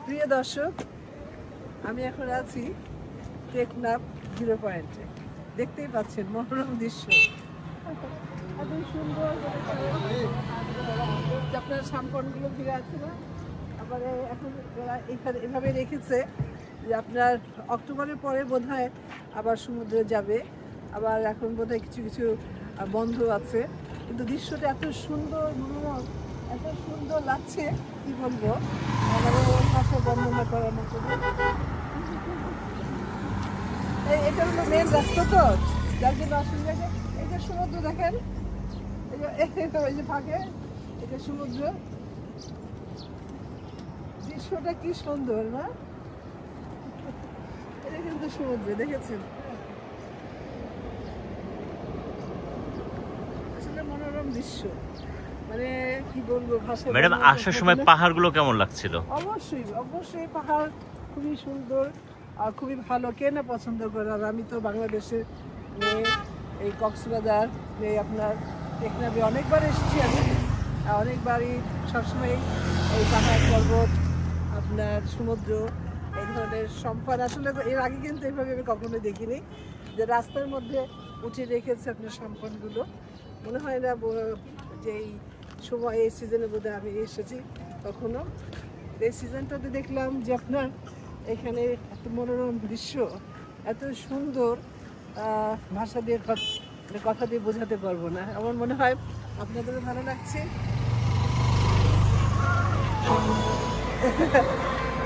প্রিয় দর্শক, আমি এখন আছি টেকনাফ জিরো পয়েন্টে। দেখতেই পাচ্ছেন মনোরম দৃশ্য, এত সুন্দর। আপনার সাম্পনগুলো ফিরে আছে না, আবার এখন এখানে এভাবে রেখেছে যে আপনার অক্টোবরের পরে বোধহয় আবার সমুদ্রে যাবে, আবার এখন বোধহয় কিছু কিছু বন্ধ আছে, কিন্তু দৃশ্যটা এত সুন্দর মনোরম, এত সুন্দর লাগছে কি বলবো, ভাষা বর্ণনা করার মতো। এটা হলো মেন রাস্তা, তো যার জন্য অসুবিধা। এই যে সমুদ্র দেখেন, এই যে ফাঁকে এটা সমুদ্র, দৃশ্যটা কি সুন্দর না? এটা কিন্তু সমুদ্র, দেখেছেন? আসলে মনোরম দৃশ্য, মানে কি বলবো ভাষা। ম্যাডাম, আসার সময় পাহাড়গুলো কেমন লাগছিল? অবশ্যই অবশ্যই পাহাড় খুবই সুন্দর আর খুবই ভালো, কে না পছন্দ করে। আর আমি তো বাংলাদেশের এই কক্সবাজার এই আপনার টেকনাফে অনেকবার এসেছি, আমি অনেকবারই, সবসময় এই পাহাড় পর্বত আপনার সমুদ্র এই ধরনের সম্পদ। আসলে এর আগে কিন্তু এইভাবে আমি কখনো দেখিনি যে রাস্তার মধ্যে উঠে রেখেছে আপনার সম্পদগুলো। মনে হয় না যে এই সময় এই সিজনে বোধহয় আমি এসেছি কখনো। এই সিজনটাতে দেখলাম যে আপনার এখানে এত মনোরম দৃশ্য, এত সুন্দর, ভাষা দিয়ে কথা দিয়ে বোঝাতে পারবো না। আমার মনে হয় আপনাদেরও ভালো লাগছে।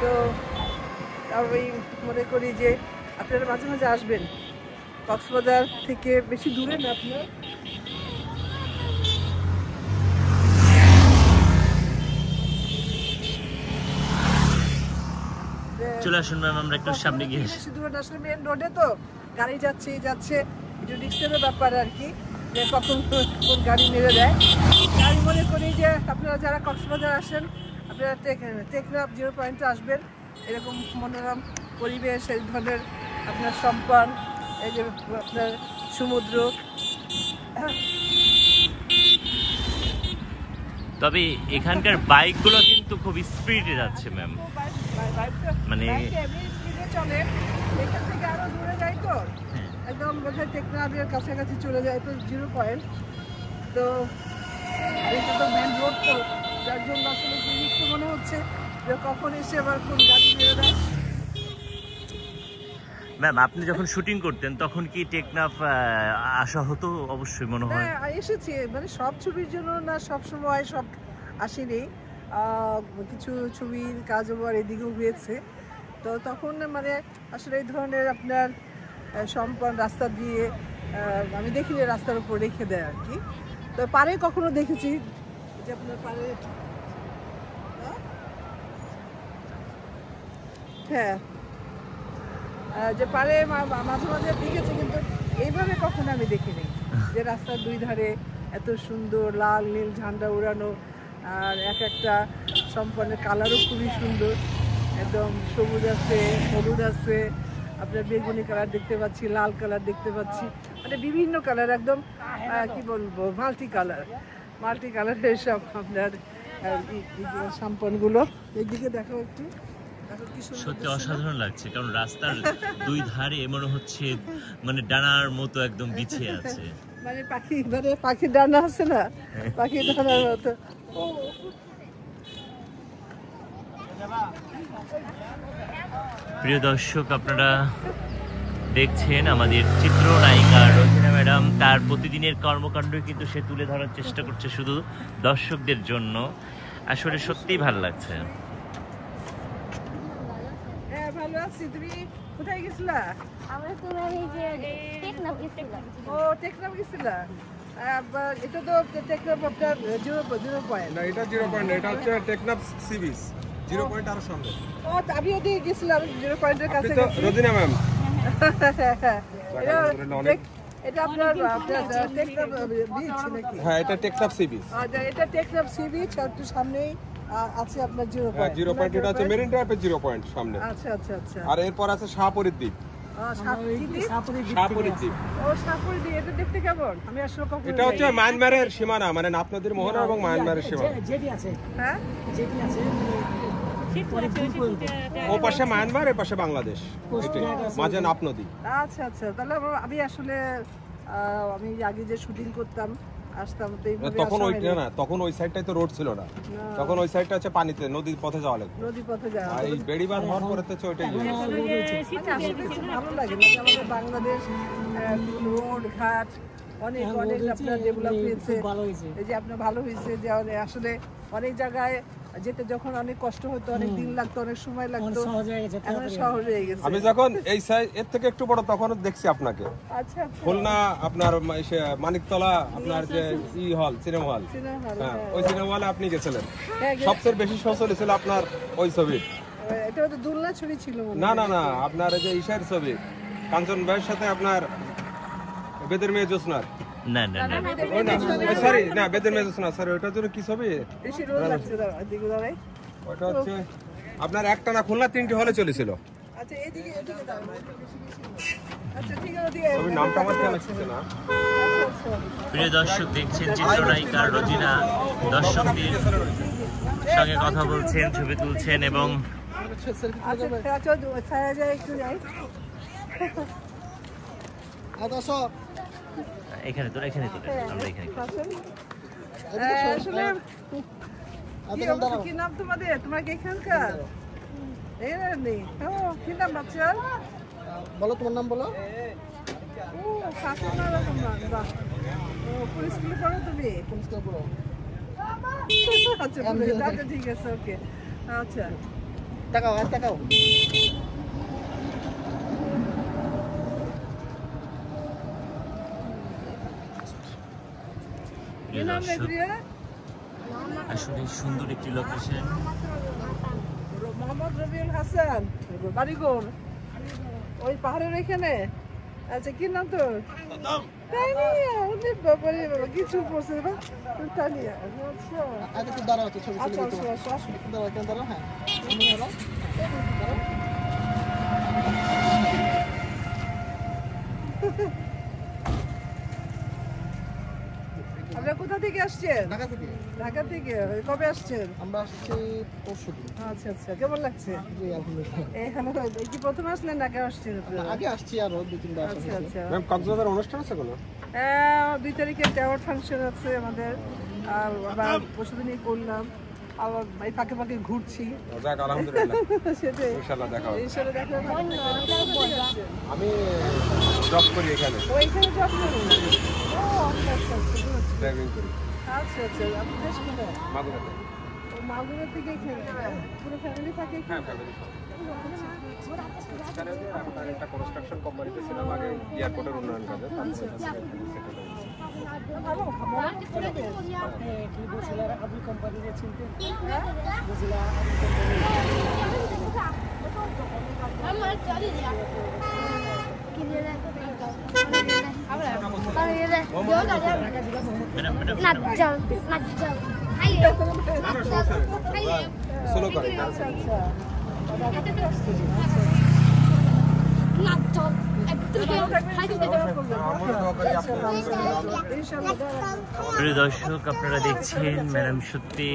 তো আমি মনে করি যে আপনারা মাঝে মাঝে আসবেন, কক্সবাজার থেকে বেশি দূরে না আপনার। চলে আসুন ম্যাম, আমরা একটু সামনে গিয়ে বেশি দূরে না, আসলে মেন রোডে তো গাড়ি যাচ্ছে একটু রিস্কের ব্যাপার আর কি, যে কখন কোন গাড়ি মেরে দেয়। আমি মনে করি যে আপনারা যারা কক্সবাজার আসেন, আপনারা টেকনাফ জিরো পয়েন্টে আসবেন। এরকম মনোরম পরিবেশ, এই ধরনের আপনার সম্পদ, এই যে আপনার সমুদ্র। তবে এখানকার বাইকগুলো কিন্তু খুব স্পিডে যাচ্ছে ম্যাম, মানে চলে এখান থেকে আরো দূরে যায়, তো একদম বোধহয় টেকনাফের কাছাকাছি চলে যায় তো জিরো পয়েন্ট। তো এটা তো মেন রোড, তো যার জন্য আসলে জিনিসটা মনে হচ্ছে যে কখন এসে আবার কোন গাড়ি মেরে দেয়। ম্যাম, আপনি যখন শুটিং করতেন তখন কি টেকনাফ আসা হতো? অবশ্যই মনে হয় এসেছি, মানে সব ছবির জন্য না, সব সময় সব আসেনি, কিছু ছবির কাজ আবার এদিকেও হয়েছে। তো তখন মানে আসলে এই ধরনের আপনার সম্পদ রাস্তা দিয়ে আমি দেখিনি, রাস্তার উপর রেখে দেয় আর কি। তো পারে কখনো দেখেছি যে আপনার পারে, হ্যাঁ যে পারে মাঝে মাঝে দেখেছি, কিন্তু এইভাবে কখনো আমি দেখিনি যে রাস্তার দুই ধারে এত সুন্দর লাল নীল ঝান্ডা উড়ানো, আর এক একটা সম্পন্নের কালারও খুবই সুন্দর, একদম সবুজ আছে, হলুদ আছে, আপনার বেগুনি কালার দেখতে পাচ্ছি, লাল কালার দেখতে পাচ্ছি, মানে বিভিন্ন কালার, একদম কি বলবো মাল্টি কালারের সব আপনার সম্পন্নগুলো। এইদিকে দেখো একটু, সত্যি অসাধারণ লাগছে, কারণ রাস্তার দুই ধারে মনে হচ্ছে মানে ডানার মতো একদম বিছিয়ে আছে, মানে পাখির ডানা আছে না, পাখির ডানার মতো। প্রিয় দর্শক, আপনারা দেখছেন আমাদের চিত্রনায়িকা রোজিনা ম্যাডাম, তার প্রতিদিনের কর্মকাণ্ড কিন্তু সে তুলে ধরার চেষ্টা করছে শুধু দর্শকদের জন্য। আসলে সত্যিই ভালো লাগছে। ভালো আছি, তুমি কোথায় গেছিলা? আমরা তো এই যে টেকনাফ গেছিলাম। ও টেকনাফ গেছিলা, এটা তো টেকনাফ আপনার জিরো পয়েন্ট না, এটা জিরো পয়েন্ট, এটা হচ্ছে Teknaf sea beach. Zero point আরো সামনে। ও আমি ওদিকে গেছিলাম জিরো পয়েন্টের কাছে। রোজিনা ম্যাম, এটা আপনার টেকনাফ বিচ নাকি? হ্যাঁ, এটা টেকনাফ সি বিচ। এটা টেকনাফ সি বিচ, আর একটু সামনেই আছে আপনার জিরো পয়েন্ট। জিরো পয়েন্ট এটা হচ্ছে মেরিন ড্রাইভের জিরো পয়েন্ট সামনে। আচ্ছা আচ্ছা আচ্ছা। আর এরপর আছে শাহপুরীর দ্বীপ। শাহপুরীর দ্বীপ। ও শাহপুরী দ্বীপ, এটা দেখতে কেমন? আমি আসলে কখনো এটা হচ্ছে মায়ানমারের সীমানা, মানে আপনাদের মোহনা এবং মায়ানমারের সীমানা। জেটি আছে, হ্যাঁ জেটি আছে। ও পাশে মায়ানমার, এ পাশে বাংলাদেশ, এটাই, মাঝে নাপ নদী। আচ্ছা আচ্ছা, তাহলে আমি আসলে আমি আগে যে শুটিং করতাম আসতাম তো এইভাবে তখন ওই না, তখন ওই সাইডটাই তো রোড ছিল না, তখন ওই সাইডটা হচ্ছে পানিতে, নদীর পথে যাওয়া লাগবে। নদী পথে যাওয়া এই বেড়িবাঁধ হওয়ার পরে তো ওইটাই ভালো লাগে না আমাদের বাংলাদেশ রোড ঘাট অনেক অনেক আপনার ডেভেলপ হয়েছে, এই যে আপনার ভালো হয়েছে যে আসলে অনেক জায়গায় যেতে যখন অনেক কষ্ট হতো, অনেক দিন লাগতো, অনেক সময় লাগতো, এখন সহজ হয়ে গেছে। আমি যখন এই এর থেকে একটু বড় তখন দেখছি আপনাকে। আচ্ছা আচ্ছা, খুলনা আপনার মানিকতলা আপনার যে হল, সিনেমা হল, হ্যাঁ ওই সিনেমা হলে আপনি গেছিলেন। সবচেয়ে বেশি শো চলেছিল আপনার ওই ছবি। এটা তো দুলনা ছবি ছিল না না না, আপনার এই যে ঈশার ছবি কাঞ্চন ভাইয়ের সাথে আপনার বেদের মেয়ে জোসনার। না না না ওই না, সরি না, বেদের মেয়ে জোসনা, সরি, ওটার জন্য কি ছবি? বেশি রোদ লাগছে দাঁড়াই। ওটা হচ্ছে আপনার একটা না খুলনা 3টি হলে চলেছিল। আচ্ছা এদিকে দাও, আচ্ছা ঠিক আছে, ওদিকে ছবির নামটা আমার খেয়াল আসছে না। আচ্ছা আচ্ছা, প্রিয় দর্শক, দেখছেন চিত্রনায়িকা রোজিনা দর্শকদের সঙ্গে কথা বলছেন, ছবি তুলছেন এবং আচ্ছা ছায়া যায় একটু যাই। এখানে তো আমরা এখানে আসলে কি নাম তোমাদের? তোমার কি এখানকার? নেই। ও কি নাম বাচ্চার? বলো তোমার নাম বলো। ও শাসনা রকম নাম, বাহ। ও পুলিশ স্কুলে পড়ো তুমি? কোন স্কুলে পড়ো? আচ্ছা আচ্ছা ঠিক আছে, ওকে আচ্ছা। তাকাও তাকাও। কি নাম রেজিয়া? আসলে সুন্দর একটি লোকেশন। মোহাম্মদ রবিউল হাসান, বাড়ি কোন? ওই পাহাড়ের এখানে। আচ্ছা কি নাম তোর? তানিয়া। ওরে বাবা রে বাবা, কিছু পড়ছে না তানিয়া। আচ্ছা আগে তো দাঁড়াও, তো ছবি আচ্ছা তুলে আসো আসো আসো। দাঁড়াও, কেন দাঁড়াও? হ্যাঁ আপনারা কোথা থেকে আসছেন? ঢাকা থেকে। ঢাকা থেকে। কবে আসছেন? আমরা আসছি পরশুদিন। আচ্ছা আচ্ছা, কেমন লাগছে? জি আলহামদুলিল্লাহ। এখানে কি প্রথম আসলেন নাকি আসছেন আপনারা? আগে আসছি আরো 2-3 বার। আচ্ছা আচ্ছা, ম্যাম কক্সবাজার অনুষ্ঠান আছে কোনো? 2 তারিখে অ্যাওয়ার্ড ফাংশন আছে আমাদের, আর আবার পরশুদিনই করলাম, আবার এই ফাঁকে ফাঁকে ঘুরছি। যাক আলহামদুলিল্লাহ, সেটাই ইনশাআল্লাহ দেখা হবে। ঈশ্বরে দেখা হবে। আমি জব করি এখানে, ওইখানে জব করুন। ও আচ্ছা আচ্ছা আচ্ছা, ড্রাইভিং করি আচ্ছা আচ্ছা। আপনি দেশ কোথায়? মাগুরাতে। ও মাগুরা থেকে এখানে পুরো ফ্যামিলি থাকে এখানে? হ্যাঁ ফ্যামিলি। এখানে যে আপনার একটা কনস্ট্রাকশন কোম্পানিতে ছিলাম আগে, এয়ারপোর্টের উন্নয়ন কাজে। ভালো খাবার করবে। আবুল কোম্পানিতে চিনতে। সোলো করে। আচ্ছা আচ্ছা, প্রিয় দর্শক, আপনারা দেখছেন ম্যাডাম সত্যি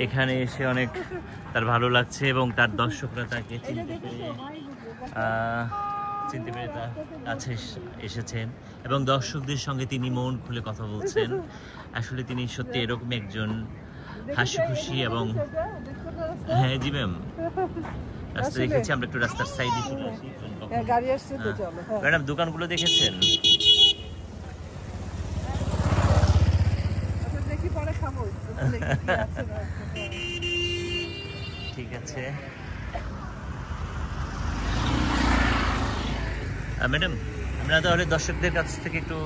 এখানে এসে অনেক তার ভালো লাগছে এবং তার দর্শকরা তাকে চিনতে পেরে তার কাছে এসেছেন এবং দর্শকদের সঙ্গে তিনি মন খুলে কথা বলছেন। আসলে তিনি সত্যি এরকম একজন হাসি খুশি এবং হ্যাঁ জি ম্যাম, রাস্তা দেখেছি, আমরা একটু রাস্তার সাইডে চলে আসি। গাড়ি আসছে তো চলো। ম্যাডাম দোকানগুলো দেখেছেন? দেখি পরে খাবো। ঠিক আছে ম্যাডাম, আমরা তাহলে দর্শকদের কাছ থেকে একটু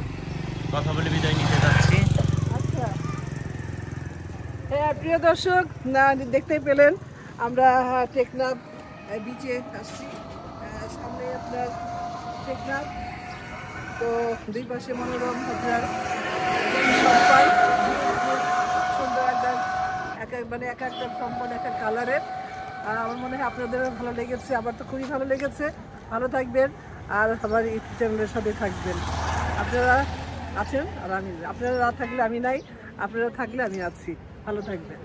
কথা বলে বিদায় নিতে যাচ্ছি। আচ্ছা হ্যাঁ প্রিয় দর্শক, না দেখতেই পেলেন আমরা টেকনাফ বিচে আসছি। সামনে আপনার টেকনাফ, তো দুই পাশে মনোরম আপনার সুন্দর একটা মানে এক একটা সম্পদ একটা কালারের। আমার মনে হয় আপনাদেরও ভালো লেগেছে, আমার তো খুবই ভালো লেগেছে। ভালো থাকবেন আর আমার ইউটিউব চ্যানেলের সাথে থাকবেন। আপনারা আছেন আর আমি, আপনারা না থাকলে আমি নাই, আপনারা থাকলে আমি আছি। ভালো থাকবেন।